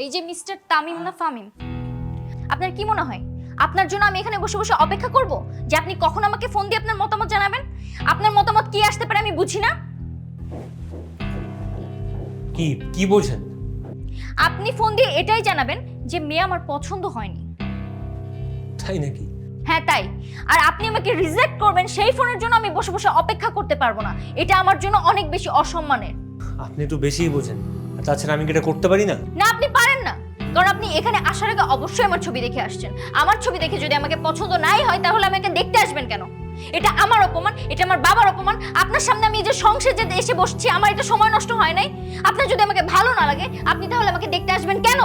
এই যে মিস্টার তামিম না ফামিম, আপনার কি মনে হয় আপনার জন্য আমি এখানে বসে বসে অপেক্ষা করব যে আপনি কখন আমাকে ফোন দিয়ে আপনার মতামত জানাবেন? আপনার মতামত কি আসতে পারে আমি বুঝি না। কি কি বলছেন? আপনি ফোন দিয়ে এটাই জানাবেন যে মেয়ে আমার পছন্দ হয়নি। তাই নাকি? হ্যাঁ তাই। আর আপনি আমাকে রিজেক্ট করবেন সেই ফোনের জন্য আমি বসে বসে অপেক্ষা করতে পারবো না। এটা আমার জন্য অনেক বেশি অসম্মানের। আপনি একটু বেশিই বোঝেন। আর তাছাড়া আমি কি এটা করতে পারি না? না, আপনি পারেন না, কারণ আপনি এখানে আসার আগে অবশ্যই আমার ছবি দেখে আসছেন। আমার ছবি দেখে যদি আমাকে পছন্দ নাই হয় তাহলে আমাকে দেখতে আসবেন কেন? এটা আমার অপমান, এটা আমার বাবার অপমান। আপনার সামনে আমি এই যে সংসারে যে এসে বসছি, আমার এটা সময় নষ্ট হয় নাই? আপনার যদি আমাকে ভালো না লাগে আপনি তাহলে আমাকে দেখতে আসবেন কেন?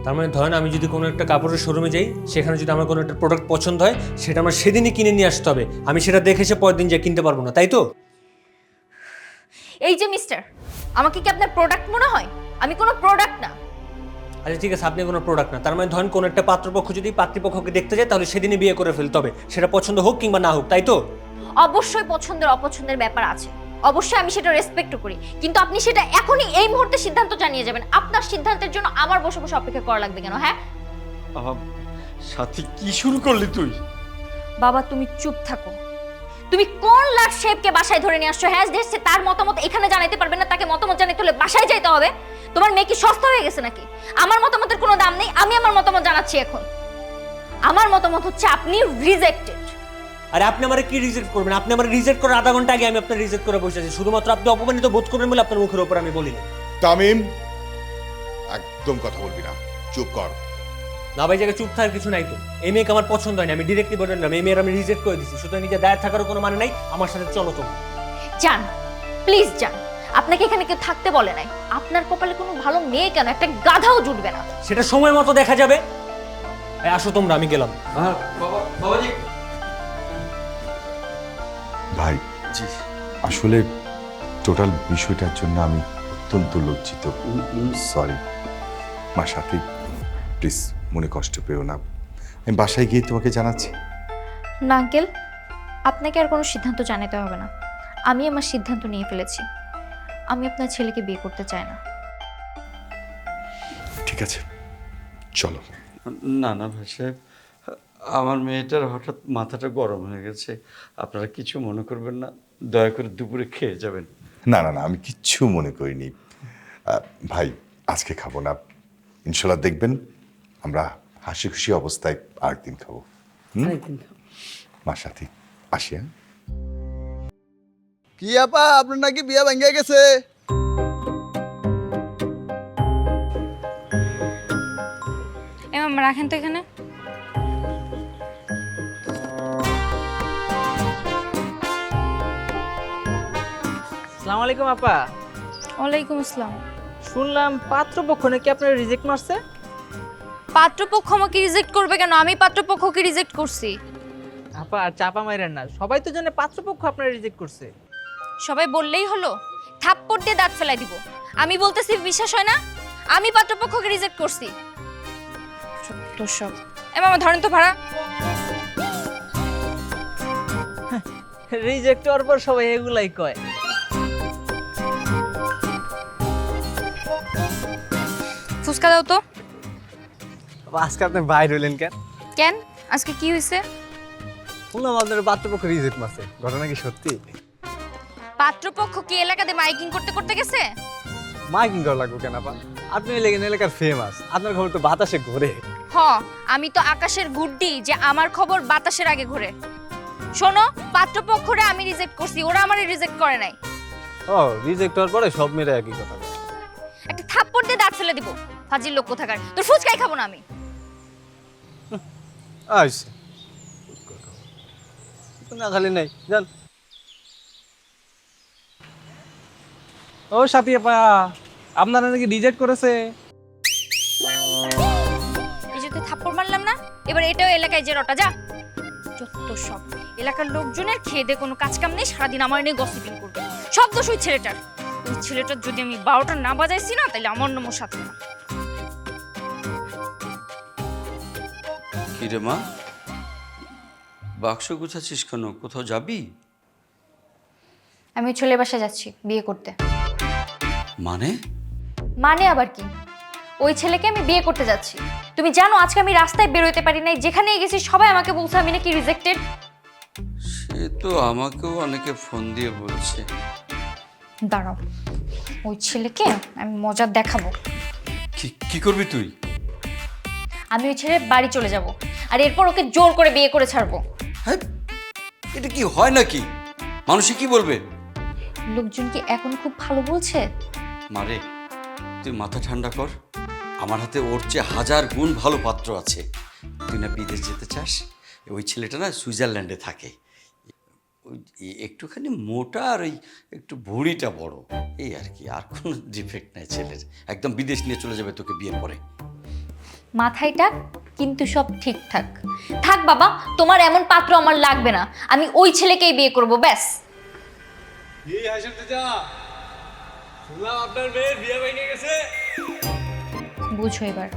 তার মানে ধরেন আমি যদি কোনো একটা কাপড়ের শোরুমে যাই, সেখানে যদি আমার কোনো একটা প্রোডাক্ট পছন্দ হয়, সেটা আমার সেদিনই কিনে নিয়ে আসতে হবে। আমি সেটা দেখে এসে পরের দিন যা কিনতে পারবো না, তাই তো? এই যে মিস্টার, আমাকে কি আপনার প্রোডাক্ট মনে হয়? আমি কোনো প্রোডাক্ট না। আচ্ছা ঠিক আছে, আপনি কোনো প্রোডাক্ট না। তার মানে ধরেন কোনো একটা পাত্রপক্ষ যদি পাত্রীপক্ষকে দেখতে যায় তাহলে সেদিনই বিয়ে করে ফেলতে হবে, সেটা পছন্দ হোক কিংবা না হোক, তাই তো? অবশ্যই পছন্দের অপছন্দের ব্যাপার আছে, অবশ্যই আমি সেটা রেসপেক্ট করি, কিন্তু আপনি সেটা এখনই এই মুহূর্তে সিদ্ধান্ত জানিয়ে যাবেন। আপনার সিদ্ধান্তের জন্য আমার বসে বসে অপেক্ষা করা লাগবে কেন? হ্যাঁ সাথী, কি শুরু করলি তুই? বাবা, তুমি চুপ থাকো। তুমি কোন লাট শেপকে বাসায় ধরে নিয়ে আসছো? হ্যাঁ, যে তার মতামত এখানে জানাইতে পারবে না, তাকে মতামত জানাইতে হলে বাসায় যাইতে হবে? তোমার মেয়ে কি সস্তা হয়ে গেছে নাকি? আমার মতামতের কোনো দাম নেই, আমি আমার মতামত জানাচ্ছি এখন। আমার মতামত হচ্ছে আপনি রিজেক্টেড। আরে আপনি আমার কি রিজেক্ট করবেন? আপনি আমার রিজেক্ট করার আধা ঘন্টা আগে আমি আপনার রিজেক্ট করে বসে আছি, শুধুমাত্র আপনি অপমানিত বোধ করবেন বলে আপনার মুখের উপর আমি বলিনি। তামিম, একদম কথা বলবি না, চুপ কর। না ভাই, জায়গায় চুপ থাকার কিছু নাই তো। এই মেয়েকে আমার পছন্দ হয়নি, আমি ডিরেক্টলি বলে দিলাম এই মেয়ের আমি রিজেক্ট করে দিচ্ছি। সুতরাং নিজে দায়ের থাকারও কোনো মানে নাই, আমার সাথে চলো তুমি। যান, প্লিজ যান। আপনাকে এখানে কেউ থাকতে বলে নাই। আপনার কপালে কোনো ভালো মেয়ে কেন, একটা গাধাও জুটবে না। সেটা সময় মতো দেখা যাবে। এই আসো তোমরা, আমি গেলাম। ভাই, জি, আসলে টোটাল বিষয়টার জন্য আমি অত্যন্ত লজ্জিত। সরি মা, সাথী প্লিজ মনে কষ্ট পেও না। আমি বাসায় গিয়ে তোমাকে জানাচ্ছি। না আঙ্কেল, আপনাকে আর কোনো সিদ্ধান্ত জানাতে হবে না। আমি আমার সিদ্ধান্ত নিয়ে ফেলেছি। আমি আপনার ছেলেকে বিয়ে করতে চাই না। ঠিক আছে, চলো। না না ভাই সাহেব, আমার মেয়েটার হঠাৎ মাথাটা গরম হয়ে গেছে, আপনারা কিছু মনে করবেন না, দয়া করে দুপুরে খেয়ে যাবেন। না না না, আমি কিচ্ছু মনে করিনি। ভাই, আজকে খাবো না, ইনশাল্লাহ দেখবেন আমরা হাসি খুশি অবস্থায় আরেকদিন খাবো। মা, সাথী আসি। হ্যাঁ, কি আপা, আপনার নাকি বিয়া ভেঙে গেছে? রাখেন তো এখানে। আসসালামু আলাইকুম আপা। ওয়ালাইকুম আসসালাম। শুনলাম পাত্রপক্ষ নাকি আপনার রিজেক্ট মারছে। পাত্রপক্ষ আমাকে রিজেক্ট করবে কেন? আমি পাত্রপক্ষকে রিজেক্ট করছি। আপা আর চাপা মাইরেন না, সবাই তো জানে পাত্রপক্ষ আপনার রিজেক্ট করছে। সবাই বললেই হলো? থাপ্পড় দিয়ে দাঁত ফেলাই দিব। আমি বলতেছি বিশ্বাস হয় না? আমি পাত্রপক্ষকে রিজেক্ট করছি। তো সব মামা ধরেন তো ভাড়া। রিজেক্ট হওয়ার পর সবাই এগুলাই কয়। ফুসকা দাও তো। আজকে আপনি বাইরে হইলেন কেন? কেন, আজকে কি হয়েছে? শুনলাম আপনার পাত্রপক্ষ রিজেক্ট মারছে, ঘটনা কি সত্যি? পাত্রপক্ষ কি এলাকাতে মাইকিং করতে করতে গেছে? মাইকিং করা লাগবে কেন আপা? আপনি লেগেন এলাকার ফেমাস, আপনার খবর তো বাতাসে ঘোরে। হ, আমি তো আকাশের গুড্ডি যে আমার খবর বাতাসের আগে ঘুরে। শোনো, পাত্রপক্ষরে আমি রিজেক্ট করছি, ওরা আমারে রিজেক্ট করে নাই। ও, রিজেক্ট হওয়ার পরে সব মেয়েরা একই কথা বলে। একটা থাপ্পড় দিয়ে দাঁত ফেলে দিব। ফাজিল লোক কোথাকার। তোর ফুচকাই খাবো না আমি। আচ্ছা, না খালি নাই জান। ও সাথী আপা, আপনারা নাকি রিজেক্ট করেছে। এই যে তুই থাপ্পড় মারলাম না, এবার এটাও এলাকায় যে রটা যা। যত সব এলাকার লোকজনের খেয়ে দে কোনো কাজ কাম নেই, সারাদিন আমার নিয়ে গসিপিং করবে। সব দোষ ওই ছেলেটার। ওই ছেলেটার যদি আমি 12টা না বাজাইছি না, তাহলে আমার নামও সাথে না। কি রে মা, বাক্স গুছাচ্ছিস কেন? কোথাও যাবি? আমি ছেলে বাসায় যাচ্ছি বিয়ে করতে। মানে? মানে আবার কি? ওই ছেলেকে আমি বিয়ে করতে যাচ্ছি। তুমি জানো আজকে আমি রাস্তায় বেরোতে পারি নাই, যেখানেই গেছি সবাই আমাকে বলছে আমি নাকি রিজেক্টেড। সে তো আমাকেও অনেকে ফোন দিয়ে বলছে। দাঁড়াও, ওই ছেলেকে আমি মজা দেখাবো। কি করবি তুই? আমি ওই ছেলের বাড়ি চলে যাব, আর এরপর ওকে জোর করে বিয়ে করে ছাড়বো। হ্যাঁ, এটা কি হয় নাকি? মানুষে কি বলবে? লোকজন কি এখন খুব ভালো বলছে? মারে, তুই মাথা ঠান্ডা কর। আমার হাতে ওর চেয়ে 1000 গুণ ভালো পাত্র আছে। তুই না বিদেশ যেতে চাস? ওই ছেলেটা না সুইজারল্যান্ডে থাকে। একটুখানি মোটা আর ওই একটু ভুঁড়িটা বড়, এই আর কি। আর কোনো ডিফেক্ট নাই ছেলের। একদম বিদেশ নিয়ে চলে যাবে তোকে বিয়ের পরে। মাথায় টাক, কিন্তু সব ঠিকঠাক থাক। বাবা, তোমার এমন পাত্র আমার লাগবে না, আমি ওই ছেলেকেই বিয়ে করব, ব্যাস। আপনার মেয়ের বিয়ে ভেঙে গেছে। বুঝো এবার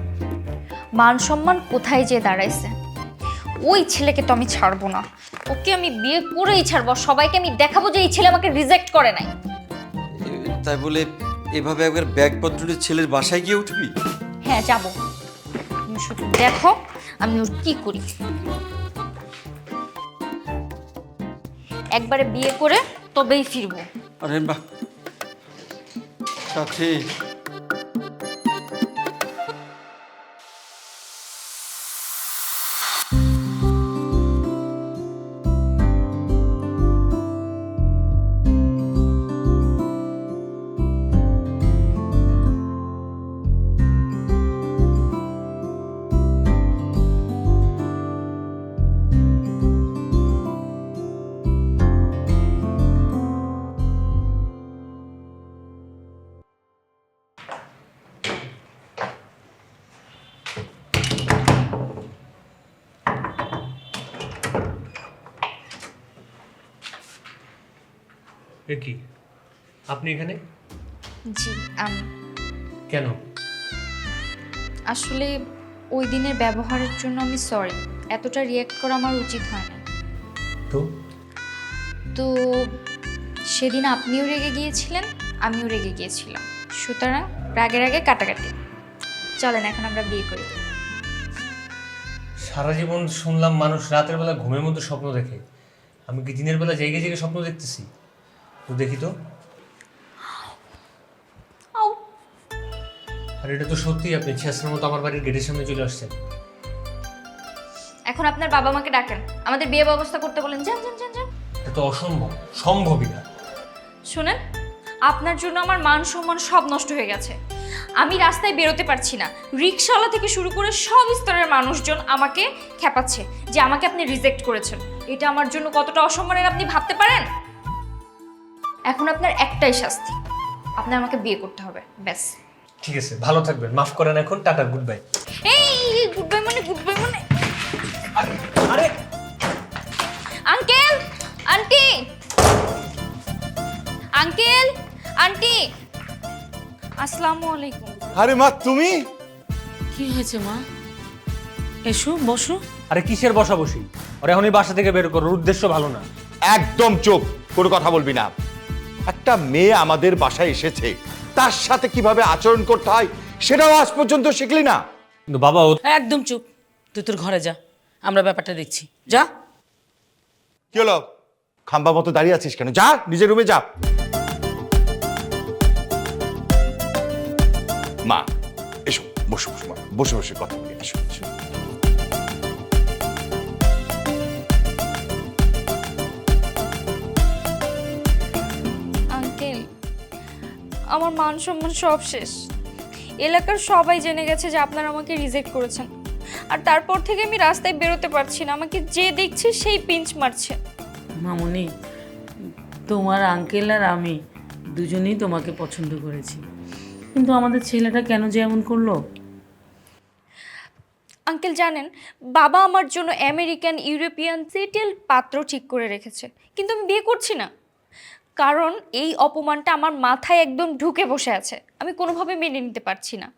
মান সম্মান কোথায় যে দাঁড়াইছে। ওই ছেলেকে তো আমি ছাড়বো না, ওকে আমি বিয়ে করেই ছাড়বো। সবাইকে আমি দেখাবো যে এই ছেলে আমাকে রিজেক্ট করে নাই। তাই বলে এভাবে একবার ব্যাগপত্র নিয়ে ছেলের বাসায় গিয়ে উঠবি? হ্যাঁ যাবো, তুমি শুধু দেখো আমি ওর কি করি। একবারে বিয়ে করে তবেই ফিরবো। আরে বাহ, সাথী। এ কি, আপনি এখানে জি আমি কেন? আসলে ওই দিনের ব্যবহারের জন্য আমি সরি। এতটা রিয়্যাক্ট করা আমার উচিত হয়নি। তো তো সেদিন আপনিও রেগে গিয়েছিলেন, আমিও রেগে গিয়েছিলাম, সুতরাং রাগের আগে কাটাকাটি। চলেন এখন আমরা বিয়ে করি। সারা জীবন শুনলাম মানুষ রাতের বেলা ঘুমের মধ্যে স্বপ্ন দেখে, আমি কি দিনের বেলা জেগে জেগে স্বপ্ন দেখতেছি? তো দেখি তো। আউ, আর এটা তো সত্যি, আপনি ছেঁচড়ার মতো আমার বাড়ির গেটের সামনে চলে আসছেন। এখন আপনার বাবা মাকে ডাকেন, আমাদের বিয়ে ব্যবস্থা করতে বলেন। যান যান যান যান। এটা তো অসম্ভব, সম্ভবই না। শুনেন, আপনার জন্য আমার মান সম্মান সব নষ্ট হয়ে গেছে। আমি রাস্তায় বেরোতে পারছি না। রিকশাওয়ালা থেকে শুরু করে সব স্তরের মানুষজন আমাকে খেপাচ্ছে যে আমাকে আপনি রিজেক্ট করেছেন। এটা আমার জন্য কতটা অসম্মানের আপনি ভাবতে পারেন? এখন আপনার একটাই শাস্তি, আপনার আমাকে বিয়ে করতে হবে, ব্যাস। ঠিক আছে, ভালো থাকবেন, মাফ করেন এখন, টাটা, গুড বাই। এই গুড বাই মানে গুড বাই মানে? আরে আঙ্কেল, আন্টি, আঙ্কেল, আন্টি, আসসালামু আলাইকুম। আরে মা, তুমি? কি হয়েছে মা? এসো বসো। আরে কিসের বসাবসি? আর এখন এই বাসা থেকে বের করার উদ্দেশ্য ভালো না। একদম চুপ, কোনো কথা বলবি না। একটা মেয়ে আমাদের বাসায় এসেছে, তার সাথে কিভাবে আচরণ করতে হয় সেটাও আজ পর্যন্ত শিখলি না। কিন্তু বাবা ও একদম চুপ, তুই তোর ঘরে যা, আমরা ব্যাপারটা দেখছি। যা। কি হলো, খাম্বা মতো দাঁড়িয়ে আছিস কেন? যা নিজের রুমে যা। মা এসো, বসো বসো মা, বসে বসে কথা বলি, এসো এসো। আঙ্কেল, আমার মান সম্মান সব শেষ। এলাকার সবাই জেনে গেছে যে আপনারা আমাকে রিজেক্ট করেছেন, আর তারপর থেকে আমি রাস্তায় বেরোতে পারছি না। আমাকে যে দেখছে সেই পিঞ্চ মারছে। মামুনি, তোমার আঙ্কেল আর আমি দুজনেই তোমাকে পছন্দ করেছি, কিন্তু আমাদের ছেলেটা কেন যে এমন করলো? আঙ্কেল জানেন, বাবা আমার জন্য আমেরিকান, ইউরোপিয়ান সেটেলড পাত্র ঠিক করে রেখেছে, কিন্তু আমি বিয়ে করছি না। কারণ এই অপমানটা আমার মাথায় একদম ঢুকে বসে আছে, আমি কোনোভাবে মেনে নিতে পারছি না।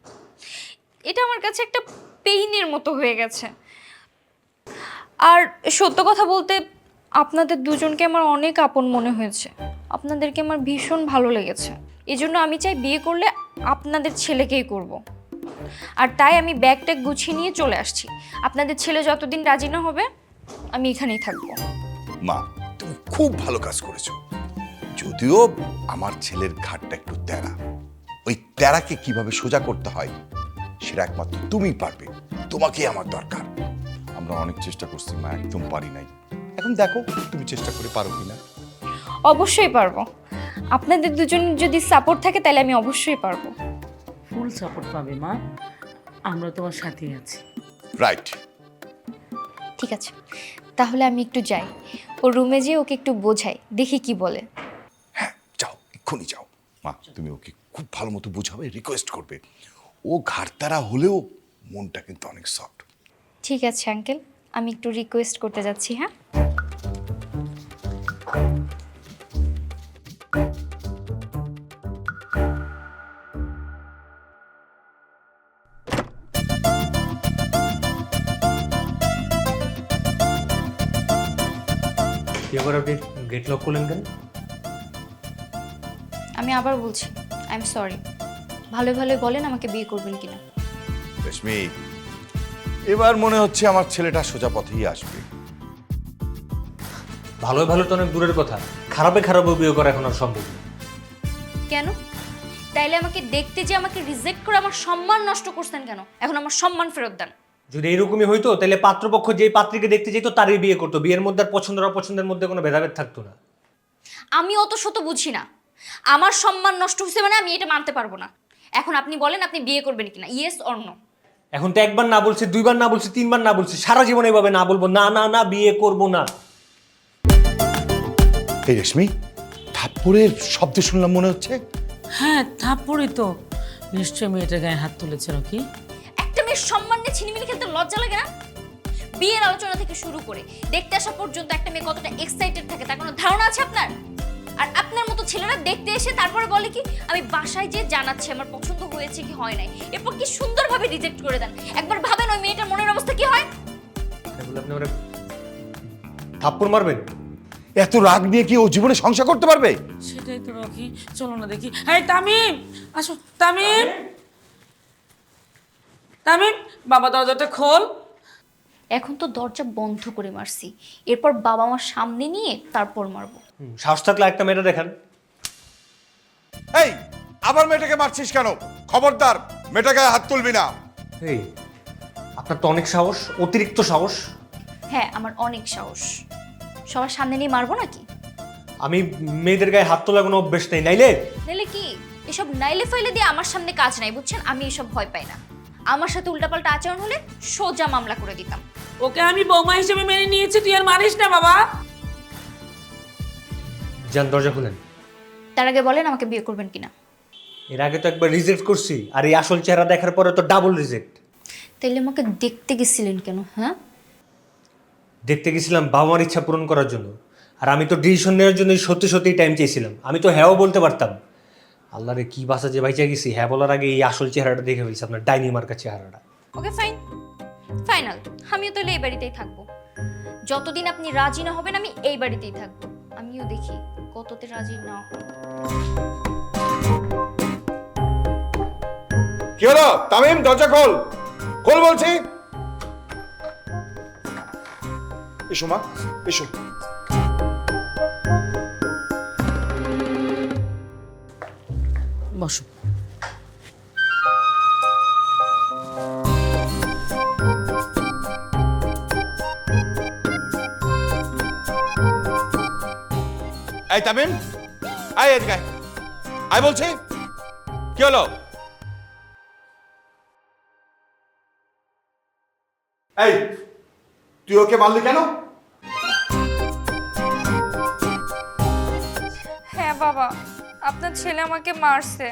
এটা আমার কাছে একটা পেইনের মতো হয়ে গেছে। আর সত্য কথা বলতে, আপনাদের দুজনকে আমার অনেক আপন মনে হয়েছে, আপনাদেরকে আমার ভীষণ ভালো লেগেছে। এই জন্য আমি চাই বিয়ে করলে আপনাদের ছেলেকেই করব। আর তাই আমি ব্যাগ ট্যাগ গুছিয়ে নিয়ে চলে আসছি। আপনাদের ছেলে যতদিন রাজি না হবে আমি এখানেই থাকবো। মা, তুমি খুব ভালো কাজ করেছো। যদিও আমার ছেলের ঘাটটা একটু তেরা, ওই তেরাকে কিভাবে সোজা করতে হয় সেটা একমাত্র তুমিই পারবে। তোমাকেই আমার দরকার। আমরা অনেক চেষ্টা করছি মা, একদম পারি নাই। এখন দেখো তুমি চেষ্টা করে পারো কিনা। অবশ্যই পারবো। আপনাদের দুজনের যদি সাপোর্ট থাকে তাহলে আমি অবশ্যই পারবো। ফুল সাপোর্ট পাবে মা, আমরা তোমার সাথেই আছি। রাইট। ঠিক আছে, তাহলে আমি একটু যাই, ওর রুমে যেয়ে ওকে একটু বোঝাই, দেখি কি বলে। হ্যাঁ যাও, এক্ষুনি যাও। মা, তুমি ওকে খুব ভালো মতো বুঝাবে, রিকোয়েস্ট করবে। ও ঘাটতারা হলেও মনটা কিন্তু অনেক সফট। ঠিক আছে আঙ্কেল, আমি একটু রিকোয়েস্ট করতে যাচ্ছি। হ্যাঁ, এবার আপনি গেট লক করলেন কেন? আমি আবার বলছি, আই এম সরি। ভালো ভালো বলেন আমাকে বিয়ে করবেন কিনা। রেশমি, এবার মনে হচ্ছে আমার ছেলেটা সোজা পথেই আসবে। ভালো ভালো তো অনেক দূরের কথা, খারাপে খারাপও বিয়ে করা এখন আর সম্ভব না। কেন? তাইলে আমাকে দেখতে যে আমাকে রিজেক্ট করে আমার সম্মান নষ্ট করছেন কেন? এখন আমার সম্মান ফেরত দেন। যদি এরকমই হইতো তাহলে পাত্রপক্ষ যেই পাত্রীকে দেখতে যেত তারই বিয়ে করতো, বিয়ের মধ্যে আর পছন্দ অপছন্দের মধ্যে কোনো ভেদাভেদ থাকতো না। আমি অত শত বুঝি না, আমার সম্মান নষ্ট হয়েছে মানে আমি এটা মানতে পারবো না। এখন আপনি বলেন আপনি বিয়ে করবেন কিনা, ইয়েস অর নো। এখন তো একবার না বলছে, দুইবার না বলছে, তিনবার না বলছে, সারা জীবন এইভাবে না বলবো, না না না বিয়ে করব না। এই রেশমি, থাপ্পড়ের শব্দ শুনলাম মনে হচ্ছে। হ্যাঁ, থাপ্পড়ই তো। নিশ্চয়ই মেয়েটার গায়ে হাত তুলেছে নাকি? একটা মেয়ের সম্মান নিয়ে ছিনিমিনি খেলতে লজ্জা লাগে না? বিয়ের আলোচনা থেকে শুরু করে দেখতে আসা পর্যন্ত একটা মেয়ে কতটা এক্সাইটেড থাকে তার কোনো ধারণা আছে আপনার? আর আপনার মতো ছেলেরা দেখতে এসে তারপরে বলে কি আমি বাসায় যে জানাচ্ছি আমার পছন্দ হয়েছে কি হয় নাই, এরপর কি সুন্দরভাবে রিজেক্ট করে দেন। একবার ভাবেন ওই মেয়েটার মনের অবস্থা কি হয়। তাই বলে আপনি ওরা থাপ্পড় মারবেন? এত রাগ নিয়ে কি ও জীবনে সংসার করতে পারবে? সেটাই তো রকি, চলো না দেখি। হ্যাঁ তামিম, আসো। তামিম, তামিম, বাবা দরজাটা খোল। এখন তো দরজা বন্ধ করে মারছি, এরপর বাবা মার সামনে নিয়ে তারপর মারবো। সাহস থাকলে একটা মেয়েটা দেখান। এই, আবার মেয়েটাকে মারছিস কেন? খবরদার, মেয়েটাকে হাত তুলবি না। এই আপনার তো অনেক সাহস, অতিরিক্ত সাহস। হ্যাঁ, আমার অনেক সাহস। সবার সামনে নিয়ে মারবো নাকি? আমি মেয়েদের গায়ে হাত তোলা কোনো অভ্যেস নেই, নাইলে নাইলে কি এসব নাইলে ফাইলে দিয়ে আমার সামনে কাজ নাই, বুঝছেন? আমি এসব ভয় পাই না। আমার সাথে উল্টাপাল্টা আচরণ হলে সোজা মামলা করে দিতাম। ওকে আমি বৌমা হিসেবে মেনে নিয়েছি, তুই আর মারিস না বাবা। যান দরজা খুলেন। তার আগে বলেন আমাকে বিয়ে করবেন কিনা। এর আগে তো একবার রিজেক্ট করছি, আর এই আসল চেহারা দেখার পরে তো ডাবল রিজেক্ট। তাইলে আমাকে দেখতে গেছিলেন কেন? হ্যাঁ, দেখতে গেছিলাম বাবা মার ইচ্ছা পূরণ করার জন্য, আর আমি তো ডিসিশন নেওয়ার জন্য সত্যি সত্যি টাইম চেয়েছিলাম। আমি তো হ্যাঁও বলতে পারতাম। আল্লাহরে কি বাসা যে বাইচা গেছি, হ্যাঁ বলার আগে এই আসল চেহারাটা দেখে ফেলছি, আপনার ডাইনি মার্কা চেহারাটা। Okay fine, final. আমিও তাহলে এই বাড়িতেই থাকবো। যতদিন আপনি রাজি না হবেন আমি এই বাড়িতেই থাকবো। আমিও দেখি কততে রাজি না হন। কি হলো তামিম? দরজা খোল, খোল বলছি। এসো মা, এসো। বসো। এই তামিম, আয় এদিকে আয়। আয় বলছি। কি হলো? এই, তুই ওকে মারলি কেন? হ্যাঁ বাবা, আপনার ছেলে আমাকে মারছে।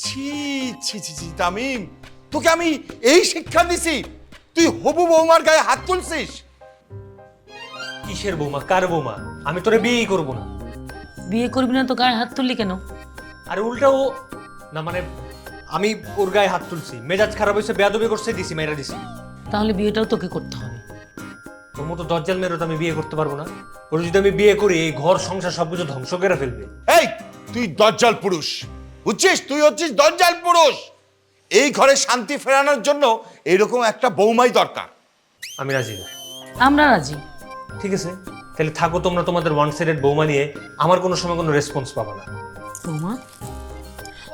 ছি ছি ছি ছি তামিম, তোকে আমি এই শিক্ষা দিছি, তুই হবু বৌমার গায়ে হাত তুলছিস? কিসের বৌমা, কার বৌমা? আমি তোরে বিয়েই করবো না। বিয়ে করবি না তো গায়ে হাত তুললি কেন? আর উল্টা ও না, মানে আমি ওর গায়ে হাত তুলছি, মেজাজ খারাপ হয়েছে, বেয়াদবি করছে, দিছি মেয়েরা দিছি। তাহলে বিয়েটাও তোকে করতে হবে। ওর মতো দজ্জাল মেয়েরও তো আমি বিয়ে করতে পারবো না। ওর যদি আমি বিয়ে করি এই ঘর সংসার সবকিছু ধ্বংস করে ফেলবে। এই, তুই দজ্জাল পুরুষ, বুঝছিস? তুই হচ্ছিস দজ্জাল পুরুষ। এই ঘরে শান্তি ফেরানোর জন্য এরকম একটা বৌমাই দরকার। আমি রাজি না। আমরা রাজি। ঠিক আছে, তাহলে থাকো তোমরা তোমাদের ওয়ান সাইডেড বৌমা নিয়ে, আমার কোনো সময় কোনো রেসপন্স পাবা না। বৌমা,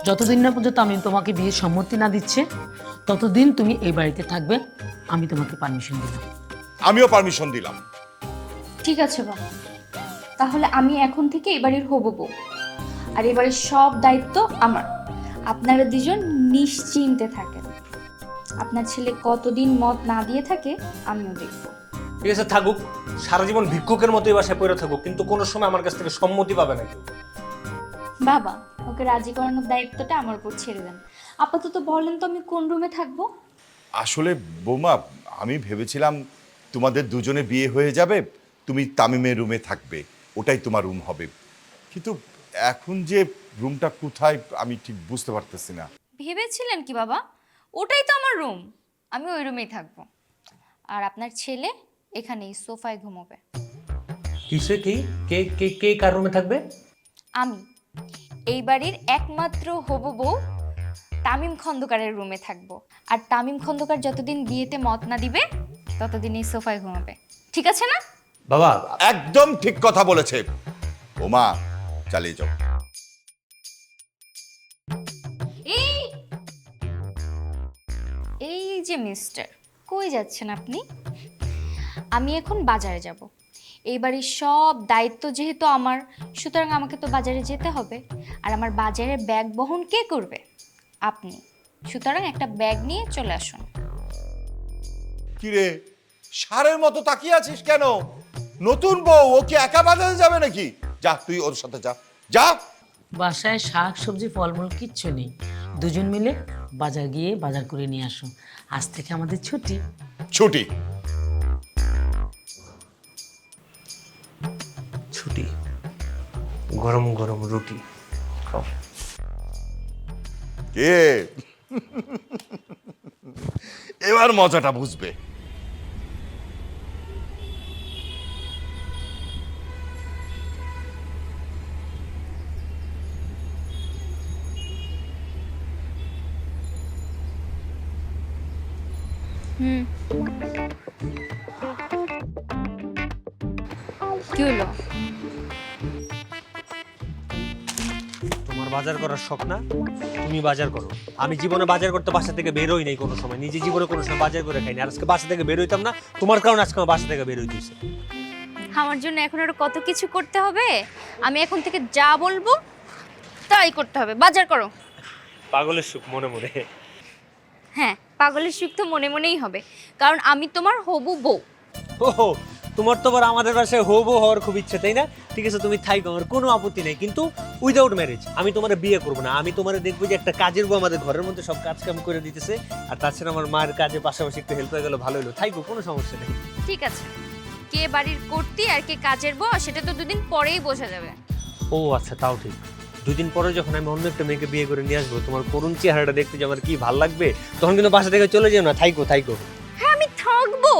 যতদিন না পর্যন্ত আমি তোমাকে বিয়ের সম্মতি না দিচ্ছে ততদিন তুমি এই বাড়িতে থাকবে। আমি তোমাকে পারমিশন দিলাম। আমিও পারমিশন দিলাম। ঠিক আছে বাবা, তাহলে আমি এখন থেকে এই বাড়ির হবু বউ, আর এই বাড়ির সব দায়িত্ব আমার। আপনারা দুজন নিশ্চিন্তে থাকেন। আপনার ছেলে কতদিন মত না দিয়ে থাকে আমিও দেখব। ঠিক আছে, থাকুক, সারা জীবন ভিক্ষুকের মতোই বাসায় পড়ে থাকুক, কিন্তু কোনো সময় আমার কাছ থেকে সম্মতি পাবে না কেউ। বাবা, ওকে রাজি করানোর দায়িত্বটা আমার উপর ছেড়ে দেন। আপাতত বলেন তো আমি কোন রুমে থাকবো? আসলে বৌমা, আমি ভেবেছিলাম তোমাদের দুজনে বিয়ে হয়ে যাবে, তুমি তামিমের রুমে থাকবে, ওটাই তোমার রুম হবে। কিন্তু এখন যে রুমটা কোথায় আমি ঠিক বুঝতে পারতেছি না। ভেবেছিলেন কি বাবা? ওটাই তো আমার রুম, আমি ওই রুমেই থাকবো। আর আপনার ছেলে এখানেই সোফায় ঘুমোবে। কিসে কি? কে কে কে কার রুমে থাকবে? আমি এই বাড়ির একমাত্র হবু বউ তামিম খন্দকারের রুমে থাকবো। আর তামিম খন্দকার যতদিন বিয়েতে মত না দিবে ততদিন এই সোফায় ঘুমাবে। ঠিক আছে না বাবা? একদম ঠিক কথা বলেছে বৌমা, চালিয়ে যাও। এই এই যে মিস্টার, কই যাচ্ছেন আপনি? আমি এখন বাজারে যাব। এই বাড়ির সব দায়িত্ব যেহেতু আমার, সুতরাং আমাকে তো বাজারে যেতে হবে। আর আমার বাজারের ব্যাগ বহন কে করবে? আপনি। সুতরাং একটা ব্যাগ নিয়ে চলে আসুন। কিরে, সারের মতো তাকিয়ে আছিস কেন? নতুন বউ, ও কি একা বাজারে যাবে নাকি? যা, তুই ওর সাথে যা যা। বাসায় শাক সবজি ফলমূল কিচ্ছু নেই, দুজন মিলে বাজার গিয়ে বাজার করে নিয়ে আসুন। আজ থেকে আমাদের ছুটি। ছুটি? ছুটি? গরম গরম রুটি খাও। কে এবার মজাটা বুঝবে। কি হলো? তোমার বাজার করার শখ না? তুমি বাজার করো। আমি জীবনে বাজার করতে বাসা থেকে বেরোই নাই কোনো সময়, নিজে জীবনে কোনো সময় বাজার করে খাইনি। আর আজকে বাসা থেকে বেরোইতাম না তোমার কারণে, আজকে আমার বাসা থেকে বেরোই দিয়েছে। আমার জন্য এখন আরো কত কিছু করতে হবে। আমি এখন থেকে যা বলবো তাই করতে হবে। বাজার করো। পাগলের সুখ মনে মনে। হ্যাঁ, পাগলের সুখ তো মনে মনেই হবে, কারণ আমি তোমার হবু বউ। ওহো, তোমার তো আবার আমাদের বাসায় হবো হওয়ার খুব ইচ্ছে, তাই না? ঠিক আছে, তুমি থাইকো, আমার কোনো আপত্তি নেই, কিন্তু উইদাউট ম্যারেজ। আমি তোমার বিয়ে করবো না। আমি তোমার দেখবো যে একটা কাজের বউ আমাদের ঘরের মধ্যে সব কাজ কাম করে দিতেছে, আর তাছাড়া আমার মায়ের কাজে পাশাপাশি একটু হেল্প হয়ে গেল, ভালো হলো। থাইকো, কোনো সমস্যা নেই। ঠিক আছে, কে বাড়ির কর্তি আর কে কাজের বউ সেটা তো দুদিন পরেই বোঝা যাবে। ও আচ্ছা, তাও ঠিক। দুদিন পরে যখন আমি অন্য একটা মেয়েকে বিয়ে করে নিয়ে আসবো, তোমার করুণ চেহারাটা দেখতে যে আমার কি ভালো লাগবে, তখন কিন্তু বাসা থেকে চলে যেও না। থাইকো থাইকো। হ্যাঁ, আমি থাকবো।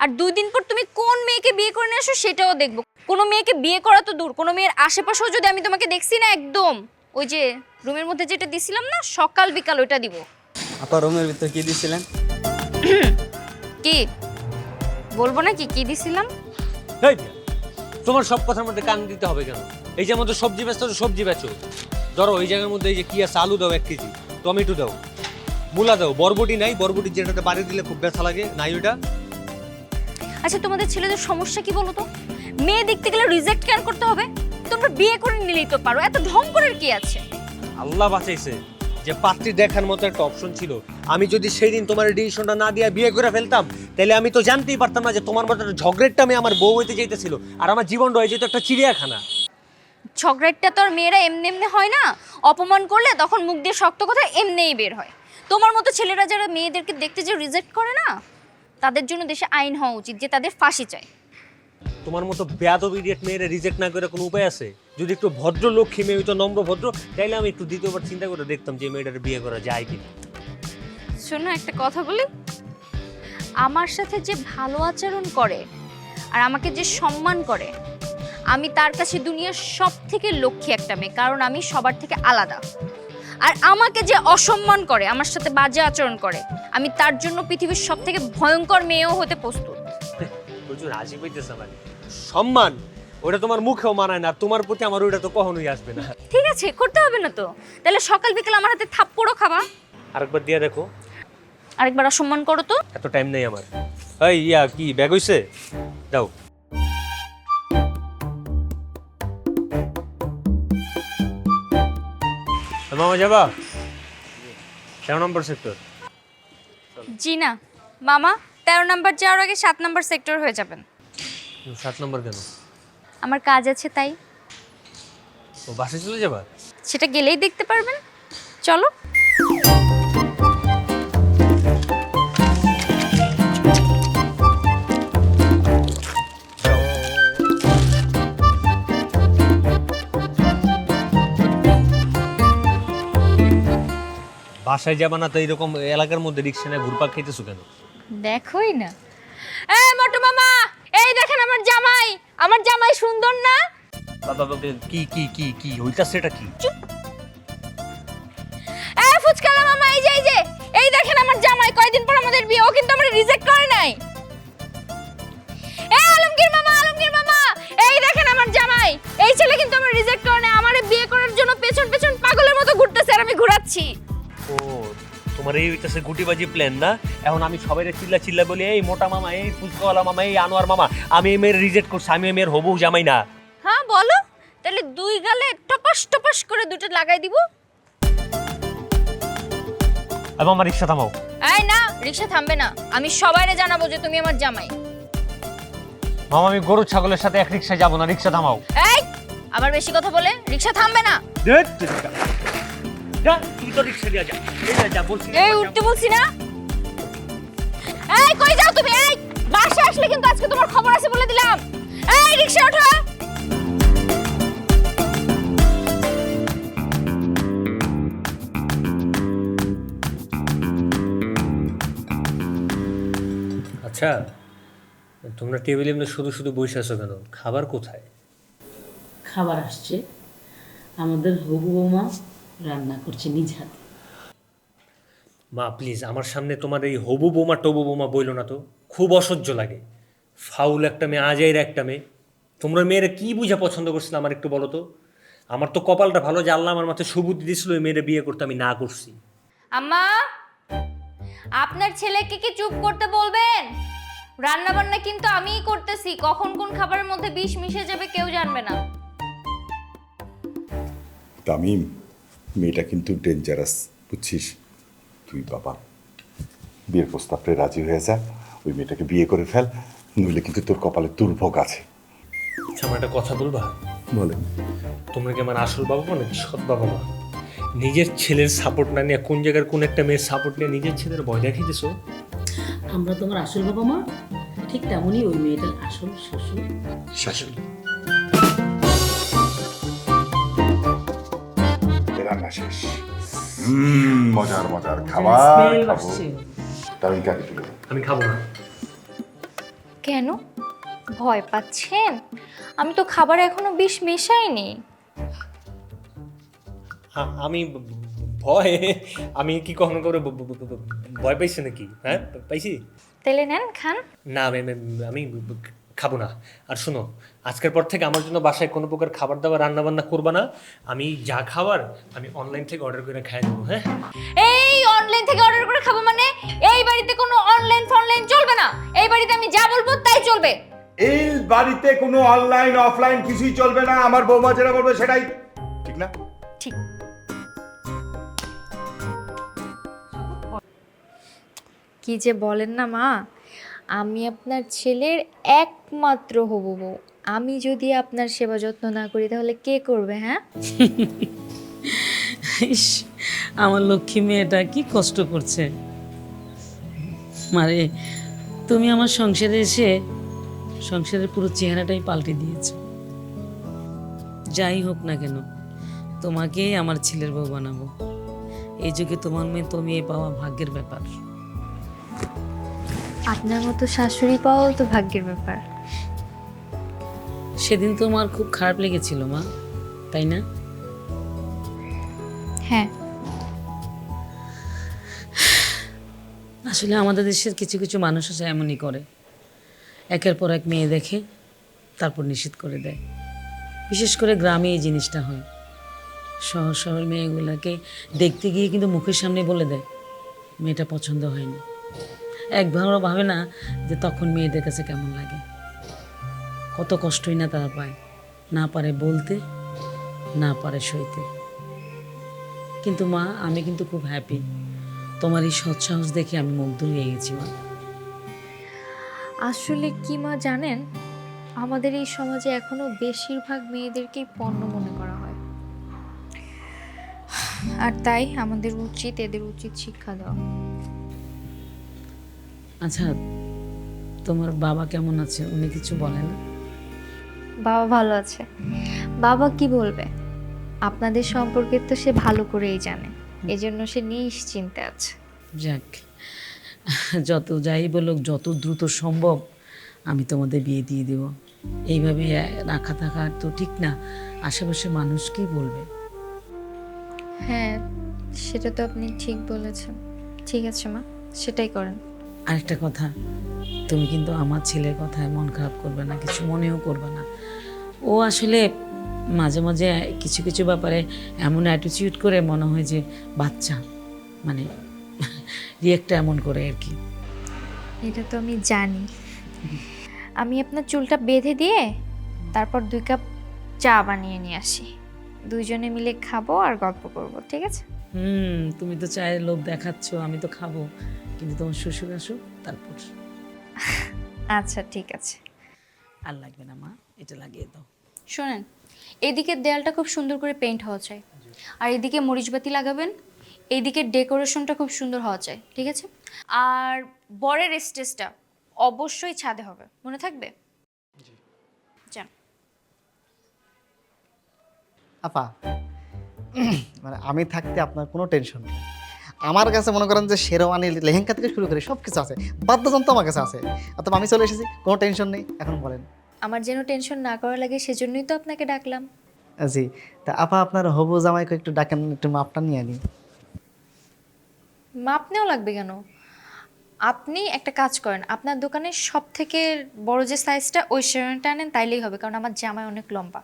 আর 2 দিন পর তুমি কোন মেয়েকে বিয়ে করে নিয়ে আসো সেটাও দেখবো। কোনো মেয়েকে বিয়ে করা তো দূর, কোনো মেয়ের আশেপাশেও যদি আমি তোমাকে দেখছি না, একদম ওই যে রুমের মধ্যে যেটা দিছিলাম না সকাল বিকাল, ওইটা দিব। আপা রুমের ভিতর কি দিছিলেন? কি বলবো না কি দিছিলাম? এই মিয়া, তোমার সব কথার মধ্যে কান দিতে হবে কেন? এই যে আমাদের সবজি বেচতে, সবজি বেচো। ধরো এই জায়গার মধ্যে এই যে কি আছে, আলু দাও 1 কেজি, টমেটো দাও, মূলা দাও, বরবটি নাই, বরবটি যেটাতে বাড়ি দিলে খুব ব্যথা লাগে, নাই ওইটা। আচ্ছা, তোমাদের ছেলেদের সমস্যা কি বলো তো? মেয়ে দেখতে গেলে রিজেক্ট কেন করতে হবে? তোমরা বিয়ে করে নিলেই তো পারো, এত ঢং করার কি আছে? আল্লাহ বাঁচাইছে যে পাত্রী দেখার মতো একটা অপশন ছিল। আমি যদি সেই দিন তোমার ডিসিশনটা না দিয়ে বিয়ে করে ফেলতাম, তাহলে আমি তো জানতেই পারতাম না যে তোমার মতো একটা ঝগড়েরটা আমি আমার বউ হইতে চাইতেছিল, আর আমার জীবনটা হয়ে যেত একটা চিড়িয়াখানা। ঝগড়াটা তো আর মেয়েরা এমনি এমনি হয় না। অপমান করলে তখন মুখ দিয়ে শক্ত কথা এমনিই বের হয়। তোমার মতো ছেলেরা যারা মেয়েদেরকে দেখতে যে রিজেক্ট করে না, তাদের জন্য দেশে আইন হওয়া উচিত যে তাদের ফাঁসি চাই। তোমার মতো বেয়াদব ইডিয়েট মেয়েরা রিজেক্ট না করে কোনো উপায় আছে? যদি একটু ভদ্র লক্ষ্মী মেয়ে হইতো, নম্র ভদ্র, তাইলে আমি একটু দ্বিতীয়বার চিন্তা করে দেখতাম যে মেয়েটার বিয়ে করা যায় কিনা। শোনো, একটা কথা বলি, আমার সাথে যে ভালো আচরণ করে আর আমাকে যে সম্মান করে, আমি তার কাছে দুনিয়ার সব থেকে লক্ষ্মী একটা মেয়ে, কারণ আমি সবার থেকে আলাদা। আর আমাকে যে অসম্মান করে, আমার সাথে বাজে আচরণ করে, আমি তার জন্য পৃথিবীর সবথেকে ভয়ঙ্কর মেয়েও হতে প্রস্তুত। প্রচুর রাজি পাইতেছে আমার সম্মান, ওটা তোমার মুখেও মানায় না, আর তোমার প্রতি আমার ওইটা তো কখনোই আসবে না। ঠিক আছে, করতে হবে না তো, তাহলে সকাল বিকেল আমার হাতে থাপ্পড়ও খাবা। আরেকবার দিয়ে দেখো। আরেকবার অসম্মান করো তো। এত টাইম নেই আমার। এই ইয়া কি ব্যাগ হইছে? দাও। মামা যাবা 13 নম্বর সেক্টর? জি না মামা, 13 নম্বর যাওয়ার আগে 7 নম্বর সেক্টর হয়ে যাবেন। 7 নম্বর কেন? আমার কাজ আছে তাই। ও বাসে চলে যাবা? সেটা গেলেই দেখতে পারবেন, চলো। বাসায় যাবা না তো এরকম এলাকার মধ্যে রিক্সা নিয়ে ঘুরপাক খাইতেছো কেন? দেখোই না। এই মোটু মামা, এই দেখেন আমার জামাই। আমার জামাই সুন্দর না? বাবা কি কি কি কি হইতাছে এটা কি? এই ফুচকালা মামা, এই দেখেন আমার জামাই। কয়দিন পর আমাদের বিয়ে, ও কিন্তু আমারে রিজেক্ট করে নাই। এই আলমগীর মামা, এই দেখেন আমার জামাই। এই ছেলে কিন্তু আমারে রিজেক্ট করে নাই, আমারে বিয়ে করার জন্য পেছন পেছন পাগলের মতো ঘুরতেছে আর আমি ঘোরাচ্ছি। ও তোমার এই হইতাছে গুটিবাজি প্ল্যান না? এখন আমি সবাইরে চিল্লা চিল্লা বলি এই মোটা মামা, এই ফুচকাওয়ালা মামা, এই আনোয়ার মামা, আমি এই মেয়ের রিজেক্ট করছি, আমি এই মেয়ের হবু জামাই না। হ্যাঁ বলো, তাহলে দুই গালে টপাস টপাস করে দুটো লাগাই দিব। এবং আমার রিক্সা থামাও। এই না, রিকশা থামবে না। আমি সবাইরে জানাবো যে তুমি আমার জামাই। মামা আমি গরু ছাগলের সাথে এক রিক্সায় যাবো না, রিক্সা থামাও। এই আবার বেশি কথা বলে রিকশা থামবে না। যা তুই তো রিক্সা দিয়ে যা। এই যা বলছি। এই উঠতে বলছি না। এই কই যাও তুমি? এই বাসা আসলে কিন্তু আজকে তোমার খবর আছে বলে দিলাম। এই রিকশা ওঠো। আচ্ছা তোমরা টেবিলে এমনি শুধু শুধু বসে আছো কেন? খাবার কোথায়? খাবার আসছে, আমাদের হবু বৌমা রান্না করছে নিজ হাতে। মা প্লিজ আমার সামনে তোমার এই হবু বোমা টবু বোমা বইলো না তো, খুব অসহ্য লাগে। ফাউল একটা মেয়ে, আজাইর একটা মেয়ে। তোমরা মেয়েরা কি বুঝা পছন্দ করছিল আমার একটু বলো তো? আমার তো কপালটা ভালো যে আল্লাহ আমার মাথায় সুবুদ্ধি দিয়েছিল এই মেয়েরা বিয়ে করতে, আমি না করছি। আম্মা, আপনার ছেলেকে কি চুপ করতে বলবেন? রান্না বান্না কিন্তু আমিই করতেছি, কখন কোন খাবারের মধ্যে বিষ মিশে যাবে কেউ জানবে না। তামিম, মেয়েটা কিন্তু ডেঞ্জারাস, বুঝছিস? তুই বাবা বিয়ের প্রস্তাবটা রাজি হয়ে যা, ওই মেয়েটাকে বিয়ে করে ফেল, নইলে কিন্তু তোর কপালে দুর্ভোগ আছে। আচ্ছা আমার একটা কথা বলবা? বলে তোমরা কি আমার আসল বাবা মা নাকি সৎ বাবা মা? নিজের ছেলের সাপোর্ট না নিয়ে কোন জায়গার কোন একটা মেয়ের সাপোর্ট নিয়ে নিজের ছেলের ভয় দেখিয়ে দিছো। আমরা তোমার আসল বাবা মা, ঠিক তেমনই ওই মেয়েটার আসল শ্বশুর শাশুড়ি। রান্না শেষ। মজার মজার খাবার স্মেল খাবো। আসছে। তামিম কাকে তুলে দাও। আমি খাবো না। কেন ভয় পাচ্ছেন? আমি তো খাবারে এখনো বিষ মেশাইনি। আমি ভয়, আমি কি কখনো করে ভয় পাইছি নাকি? হ্যাঁ পাইছি। তেলে নেন, খান। না আমি খাবো না। আর শোনো, আজকের পর থেকে আমার জন্য বাসায় কোনো প্রকার খাবার দাবার রান্না বান্না করবা না। আমি যা খাবার আমি অনলাইন থেকে অর্ডার করে খাই দেবো। হ্যাঁ এই অনলাইন থেকে অর্ডার করে খাবো মানে? এই বাড়িতে কোনো অনলাইন ফনলাইন চলবে না। এই বাড়িতে আমি যা বলবো তাই চলবে। এই বাড়িতে কোনো অনলাইন অফলাইন কিছুই চলবে না। আমার বৌমা যেটা বলবে সেটাই ঠিক না? ঠিক। কি যে বলেন না মা, আমি আপনার ছেলের একমাত্র হবু বউ। আমি যদি আপনার সেবা যত্ন না করি তাহলে কে করবে? হ্যাঁ ইস, আমার লক্ষ্মী মেয়েটা কি কষ্ট করছে। মারে, তুমি আমার সংসারে এসে সংসারের পুরো চেহারাটাই পাল্টে দিয়েছো। যাই হোক না কেন, তোমাকেই আমার ছেলের বউ বানাবো। এই যুগে তোমার মেয়ে তুমি পাওয়া ভাগ্যের ব্যাপার। আপনার মতো শাশুড়ি পাওয়াও তো ভাগ্যের ব্যাপার। সেদিন তোমার খুব খারাপ লেগেছিল মা, তাই না? হ্যাঁ, আসলে আমাদের দেশের কিছু কিছু মানুষ আছে এমনই করে, একের পর এক মেয়ে দেখে তারপর নিষেধ করে দেয়। বিশেষ করে গ্রামে এই জিনিসটা হয়। শহর শহর মেয়েগুলোকে দেখতে গিয়ে কিন্তু মুখের সামনে বলে দেয় মেয়েটা পছন্দ হয়নি। একবারও ভাবে না যে তখন মেয়েদের কাছে কেমন লাগে, কত কষ্টই না তারা পায়, না পারে বলতে, না পারে সইতে। কিন্তু মা, আমি কিন্তু খুব হ্যাপি। তোমার এই সৎসাহস দেখে আমি মুগ্ধ হয়ে গেছি মা। আসলে কি মা জানেন, আমাদের এই সমাজে এখনো বেশিরভাগ মেয়েদেরকেই পণ্য মনে করা হয়, আর তাই আমাদের এদের উচিত শিক্ষা দেওয়া। আচ্ছা, তোমার বাবা কেমন আছে? উনি কিছু বলে না? বাবা ভালো আছে। বাবা কি বলবে, আপনাদের সম্পর্কে তো সে ভালো করেই জানে, এজন্য সে নিশ্চিন্তে আছে। যাক, যত যাই বলুক, যত দ্রুত সম্ভব আমি তোমাদের বিয়ে দিয়ে দেব। এইভাবে রাখা থাকা তো ঠিক না, আশেপাশে মানুষ কি বলবে? হ্যাঁ, সেটা তো আপনি ঠিক বলেছেন। ঠিক আছে মা, সেটাই করেন। আরেকটা কথা, তুমি কিন্তু আমার ছেলের কথায় মন খারাপ করবে না, কিছু মনেও করবে না। ও আসলে মাঝে মাঝে কিছু কিছু ব্যাপারে এমন অ্যাটিটিউড করে, মনে হয় যে বাচ্চা, মানে রিয়েক্টটা এমন করে আর কি। এটা তো আমি জানি। আমি আপনার চুলটা বেঁধে দিয়ে তারপর 2 কাপ চা বানিয়ে নিয়ে আসি, দুইজনে মিলে খাবো আর গল্প করব, ঠিক আছে? তুমি তো চায়ের লোভ দেখাচ্ছ, আমি তো খাবো, কিন্তু তোমার শ্বশুর আসুক তারপর। আচ্ছা ঠিক আছে। আর লাগবে না মা, এটা লাগিয়ে দাও। শোনেন, এদিকের দেয়ালটা খুব সুন্দর করে পেইন্ট হওয়া চাই, আর এদিকে মরিচবাতি লাগাবেন। এইদিকে ডেকোরেশনটা খুব সুন্দর হওয়া চাই, ঠিক আছে? আর বরের স্টেজটা অবশ্যই ছাদে হবে, মনে থাকবে? যান। আপা, মানে আমি থাকতে আপনার কোনো টেনশন নেই। আমার কাছে মনে করেন যে শেরওয়ানি, লেহেঙ্গা থেকে শুরু করে সব কিছু আছে, বাদ্যযন্ত্র আমার কাছে আছে। অথবা আমি চলে এসেছি, কোনো টেনশন নেই। এখন বলেন। আমার যেন টেনশন না করা লাগে সেজন্যই তো আপনাকে ডাকলাম। জি, তা আপা আপনার হবু জামাইকে একটু ডাকেন, একটু মাপটা নিয়ে নিই। মাপ নেওয়া লাগবে কেন? আপনি একটা কাজ করেন, আপনার দোকানে সব থেকে বড় যে সাইজটা, ওই শেরওয়ানিটা আনেন, তাইলেই হবে, কারণ আমার জামাই অনেক লম্বা।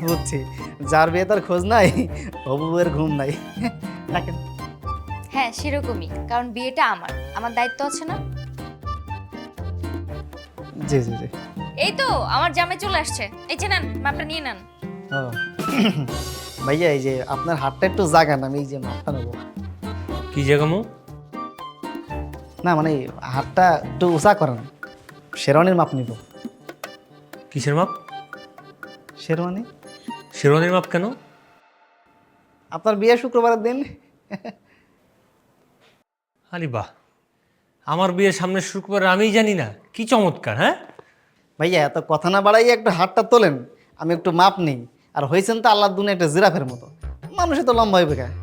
বুঝছি, যার বিয়ে তার খোঁজ নাই, হবু বউয়ের ঘুম নাই। ডাকেন। হ্যাঁ, সেরকমই, কারণ বিয়েটা আমার দায়িত্ব আছে না? জি জি জি। এই তো আমার জামাই চলে আসছে, এই যে নেন, মাপটা নিয়ে নেন। ও ভাইয়া, এই যে আপনার হাতটা একটু জাগান, আমি এই যে মাপটা নেবো। কি জায়গামো? না মানে হাতটা একটু উঁচা করেন, শেরওয়ানির মাপ নিব। কিসের মাপ? শেরওয়ানি। শেরওয়ানির মাপ কেন? আপনার বিয়ে শুক্রবারের দিন। আরে বাহ, আমার বিয়ের সামনের শুক্রবার আমি জানি না, কি চমৎকার! হ্যাঁ ভাইয়া, এত কথা না বাড়াইয়া একটু হাতটা তোলেন, আমি একটু মাপ নেই। আর হয়েছেন তো আল্লাহর দুনিয়া একটা জিরাফের মতো, মানুষে তো লম্বা হইবে গায়ে।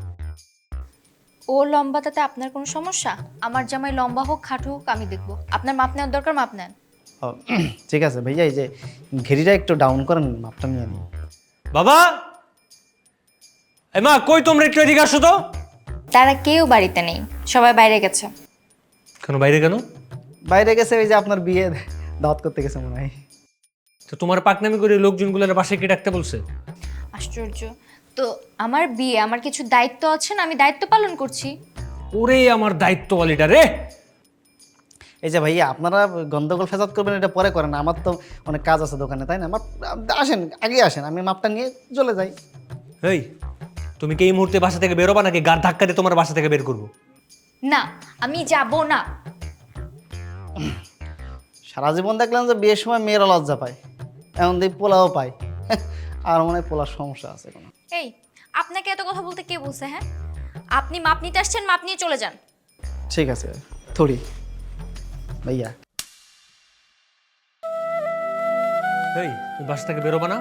ও লম্বা, তাতে আপনার কোনো সমস্যা? আমার জামাই লম্বা হোক খাটো হোক, আমি দেখবো। আপনার মাপ নেওয়ার দরকার, মাপ নেন। ও ঠিক আছে ভাইয়া, এই যে ঘেরিটা একটু ডাউন করেন, মাপটা নিয়ে নিই। বাবা, এই মা, কই তোমরা? একটু এদিকে আসো তো। তারা কেউ বাড়িতে নেই, সবাই বাইরে গেছে। কেন বাইরে কেন? বাইরে গেছে, ওই যে আপনার বিয়ে দাওয়াত করতে গেছে মনে হয়। তো তোমার পাকনামি করে লোকজনগুলোর বাসায় কি ডাকতে বলছে? আশ্চর্য তো, আমার বিয়ে, আমার কিছু দায়িত্ব আছে না, আমি দায়িত্ব পালন করছি। ওরে আমার দায়িত্ব বলিটা রে। এই যে ভাইয়া, আপনারা গন্ডগোল ফেসাদ করবেন এটা পরে করেন, আমার তো অনেক কাজ আছে দোকানে, তাই না? আসেন, আগে আসেন, আমি মাপটা নিয়ে চলে যাই। এই, তুমি কি এই মুহূর্তে বাসা থেকে বেরোবা, নাকি গাড় ধাক্কা দিয়ে তোমার বাসা থেকে বের করবো? না, আমি যাব না। সারা জীবন দেখলাম যে বিয়ের সময় মেয়েরা লজ্জা পায়, এমন দিয়ে পোলাও পায়। আর মনে হয় পোলার সমস্যা আছে কোনো। এই, আপনাকে এত কথা বলতে কে বলছে? হ্যাঁ, আপনি মাপ নিতে আসছেন, মাপ নিয়ে চলে যান। ঠিক আছে থোড়ি ভাইয়া। এই, তুমি বাসা থেকে বেরোবা না,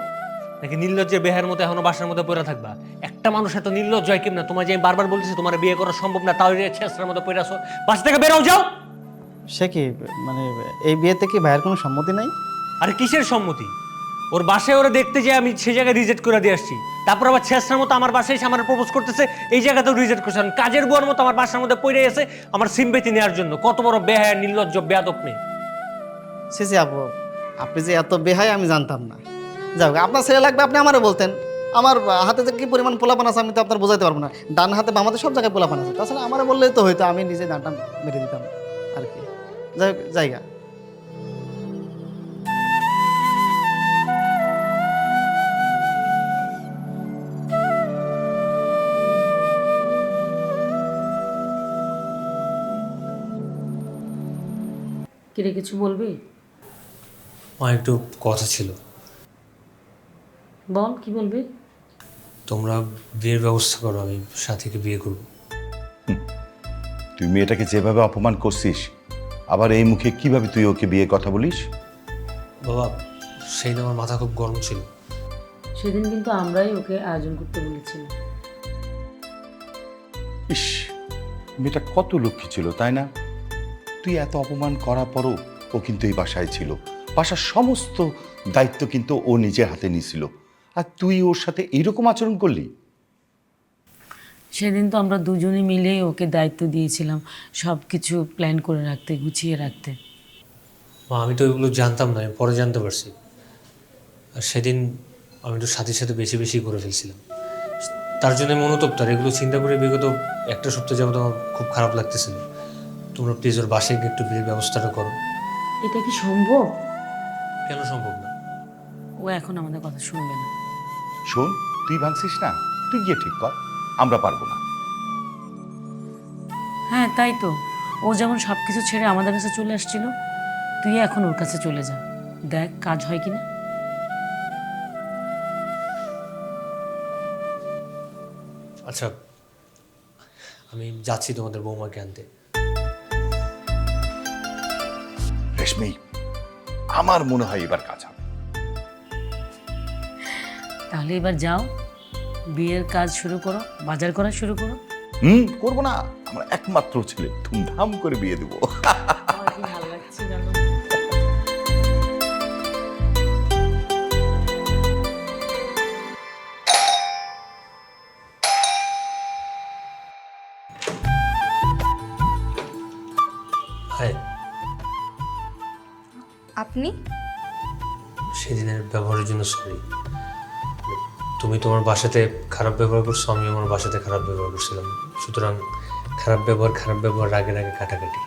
নাকি নির্লজ্জের বেহার মতো এখনো বাসার মধ্যে পড়ে থাকবা? একটা মানুষ এত নির্লজ্জ হয় কেমন? তোমার যে আমি বারবার বলতেছি তোমার বিয়ে করা সম্ভব না, তাও ছেঁচড়ার মতো পড়ে আসো। বাসা থেকে বেরো, যাও। সে কি, মানে এই বিয়েতে কি ভাইয়ের কোনো সম্মতি নাই? আরে কিসের সম্মতি? ওর বাসায় ওরা দেখতে যে আমি সেই জায়গায় রিজেক্ট করে দিয়ে আসছি, তারপর আবার ছেসরার মতো আমার বাসায় এসে আমার প্রপোজ করতেছে, এই জায়গাতেও রিজেক্ট করছে। কাজের বুয়ার মতো আমার বাসার মধ্যে পড়ে গেছে আমার সিম্পেথি নেওয়ার জন্য। কত বড় বেহায়া, নির্লজ্জ, বেয়াদব মেয়ে। সে আপু, আপনি যে এত বেহাই আমি জানতাম না। যাই হোক, আপনার ছেলে লাগবে আপনি আমারও বলতেন। আমার হাতে যে কি পরিমাণ পোলাপান আছে আমি তো আপনার বোঝাইতে পারবো না। ডান হাতে বাম হাতে সব জায়গায় পোলাপান আছে, তাছাড়া আমারও বললেই তো হয়তো, আমি নিজে ডানটা মেরে দিতাম আর কি। যাই হোক, জায়গা কিরে কিছু বলবি? মা একটু কথা ছিল। বল, কি বলবি? তোমরা বিয়ের ব্যবস্থা করো, আমি সাথীকে বিয়ে করবো। তুই মেয়েটাকে যেভাবে অপমান করছিস, আবার এই মুখে কিভাবে তুই ওকে বিয়ে কথা বলিস? বাবা, সেই দিন আমার মাথা খুব গরম ছিল। সেদিন কিন্তু আমরাই ওকে আয়োজন করতে বলেছিলাম। ইস, মেয়েটা কত লক্ষ্মী ছিল, তাই না? তুই এত অপমান করার পরও ও কিন্তু এই বাসায় ছিল। বাসার সমস্ত দায়িত্ব কিন্তু ও নিজের হাতে নিয়েছিল, আর তুই ওর সাথে এইরকম আচরণ করলি। সেদিন তো আমরা দুজনে মিলেই ওকে দায়িত্ব দিয়েছিলাম সব কিছু প্ল্যান করে রাখতে, গুছিয়ে রাখতে। মা, আমি তো এগুলো জানতাম না, আমি পরে জানতে পারছি। আর সেদিন আমি তো সাথে সাথে বেশি বেশি করে ফেলছিলাম, তার জন্য মনোতপ্ত। আর এগুলো চিন্তা করে বিগত একটা সপ্তাহ যাবত আমার খুব খারাপ লাগতেছিল। তোমরা প্লিজ ওর বাসায় গিয়ে একটু বিয়ের ব্যবস্থাটা করো। এটা কি সম্ভব? কেন সম্ভব না? ও এখন আমাদের কথা শুনবে না। শোন, তুই ভাঙছিস না, তুই গিয়ে ঠিক কর, আমরা পারবো না। হ্যাঁ তাই তো, ও যেমন সব কিছু ছেড়ে আমাদের কাছে চলে আসছিল, তুই এখন ওর কাছে চলে যা, দেখ কাজ হয় কিনা। আচ্ছা, আমি যাচ্ছি তোমাদের বৌমাকে আনতে। রেশমি, আমার মনে হয় এবার কাজ হবে। তাহলে এবার যাও, বিয়ের কাজ শুরু করো, বাজার করা শুরু করো। করবো না, আমার একমাত্র ছেলে, ধুমধাম করে বিয়ে দেবো। আমার কি ভালো লাগছে জানো। হ্যাঁ, আপনি? সেদিনের ব্যবহারের জন্য সরি। তুমি তোমার বাসাতে খারাপ ব্যবহার করছো, আমি আমার বাসাতে খারাপ ব্যবহার করছিলাম। সুতরাং খারাপ ব্যবহার রাগে রাগে কাটাকাটি।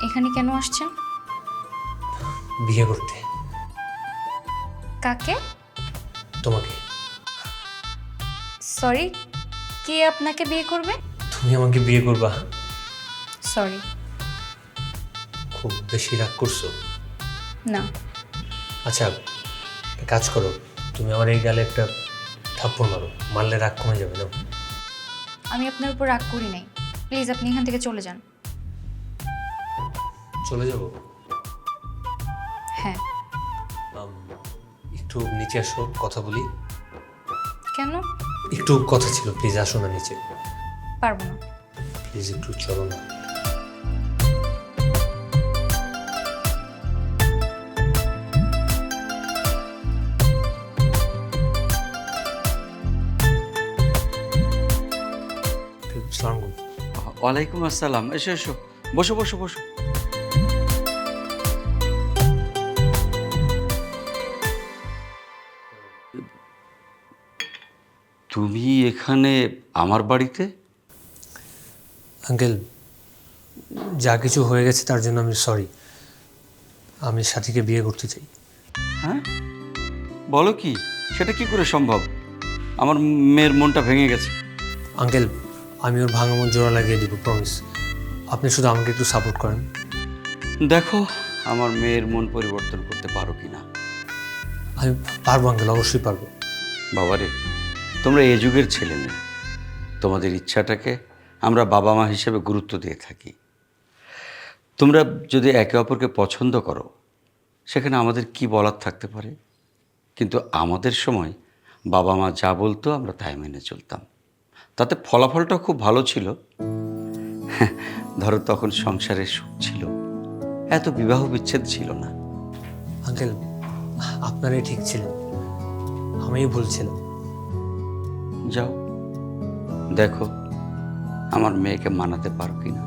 এখানে কেন আসছেন? বিয়ে করতে। কাকে? তোমাকে। সরি, কে আপনাকে বিয়ে করবে? তুমি আমাকে বিয়ে করবা? সরি। খুব বেশি রাগ করছো? না। আচ্ছা, একটা কাজ করো, তুমি আমার এই গালে একটা থাপ্পড় মারো, মারলে রাগ কমে যাবে না? আমি আপনার উপর রাগ করি নাই, প্লিজ আপনি এখান থেকে চলে যান। চলে যাবো? হ্যাঁ। একটু নিচে আসো, কথা বলি। কেন? একটু কথা ছিল, প্লিজ আসো না নিচে। পারবো না। প্লিজ একটু চলো না। আসসালামু আলাইকুম। ওয়ালাইকুম আসসালাম। এসো এসো, বসো বসো বসো। তুমি এখানে আমার বাড়িতে? আঙ্কেল, যা কিছু হয়ে গেছে তার জন্য আমি সরি। আমি সাথীকে বিয়ে করতে চাই। হ্যাঁ, বলো কি? সেটা কি করে সম্ভব? আমার মেয়ের মনটা ভেঙে গেছে। আঙ্কেল, আমি ওর ভাঙা মন জোড়া লাগিয়ে দিব, প্রমিস। আপনি শুধু আমাকে একটু সাপোর্ট করেন। দেখো আমার মেয়ের মন পরিবর্তন করতে পারো কি না। আমি পারবো আঙ্কেল, অবশ্যই পারবো। বাবারে, তোমরা এ যুগের ছেলে মেয়ে, তোমাদের ইচ্ছাটাকে আমরা বাবা মা হিসেবে গুরুত্ব দিয়ে থাকি। তোমরা যদি একে অপরকে পছন্দ করো, সেখানে আমাদের কি বলার থাকতে পারে? কিন্তু আমাদের সময় বাবা মা যা বলতো আমরা তাই মেনে চলতাম, তাতে ফলাফলটা খুব ভালো ছিল। ধরো তখন সংসারের সুখ ছিল, এত বিবাহ বিচ্ছেদ ছিল না। আঙ্কেল, আপনারাই ঠিক ছিলেন, আমিই ভুল ছিলাম। যাও দেখো আমার মেয়েকে মানাতে পারো কিনা।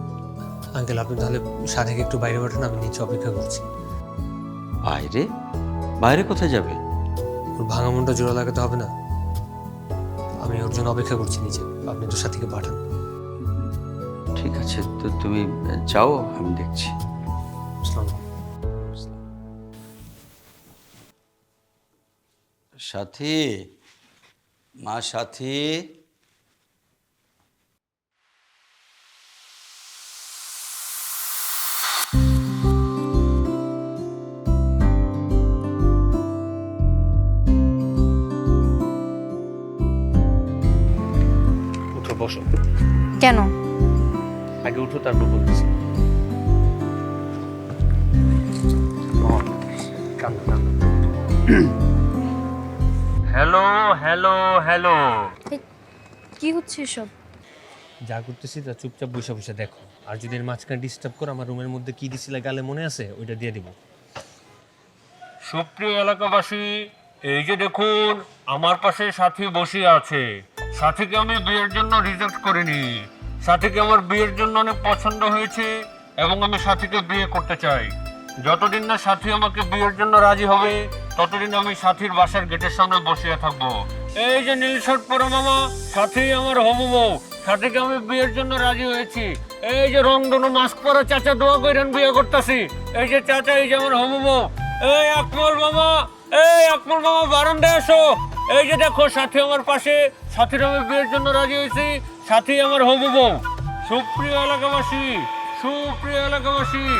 আঙ্কেল, আপনি তাহলে সাথীকে একটু বাইরে পাঠান, আমি নিচে অপেক্ষা করছি। বাইরে? বাইরে কোথায় যাবে? ওর ভাঙা মনটা জোড়া লাগাতে হবে না? আমি ওর জন্য অপেক্ষা করছি নিচে, আপনি তো সাথীকে পাঠান। ঠিক আছে, তো তুমি যাও, আমি দেখছি। আসসালামু আলাইকুম। সাথী, মা সাথী। উঠো, বসো। কেন? আগে উঠো, তারপর বলতেছি। Hello hello hello. কি হচ্ছে এসব? যা করতেছি তা চুপচাপ বসে বসে দেখো, আর যদি এর মাঝখানে ডিস্টার্ব করো, আমার রুমের মধ্যে কি দিছিলে গালে মনে আছে, ওইটা দিয়ে দিব। সুপ্রিয় এলাকাবাসী, এই যে দেখুন আমার পাশে সাথী বসে আছে। সাথীকে আমি বিয়ের জন্য রিজেক্ট করিনি, সাথীকে আমার বিয়ের জন্য অনেক পছন্দ হয়েছে এবং আমি সাথীকে বিয়ে করতে চাই। যতদিন না সাথী আমাকে বিয়ের জন্য রাজি হবে ততদিন আমি সাথীর বাসার গেটের সামনে বসিয়ে থাকবো। এই যে নীল শার্ট পরা মামা, সাথী আমার হবু বউ, সাথীকে আমি বিয়ের জন্য রাজি হয়েছি। এই যে রংধনু মাস্ক পরা চাচা, দোয়া কইরেন বিয়ে করতেছি। এই যে চাচা, এই যে আমার হবু বউ। এই আকমল মামা, এই আকমল মামা বারান্দায় আসো। এই যে দেখো সাথী আমার পাশে, সাথীর আমি বিয়ের জন্য রাজি হয়েছি, সাথী আমার হবু বউ। সুপ্রিয় এলাকাবাসী, সুপ্রিয় এলাকাবাসী,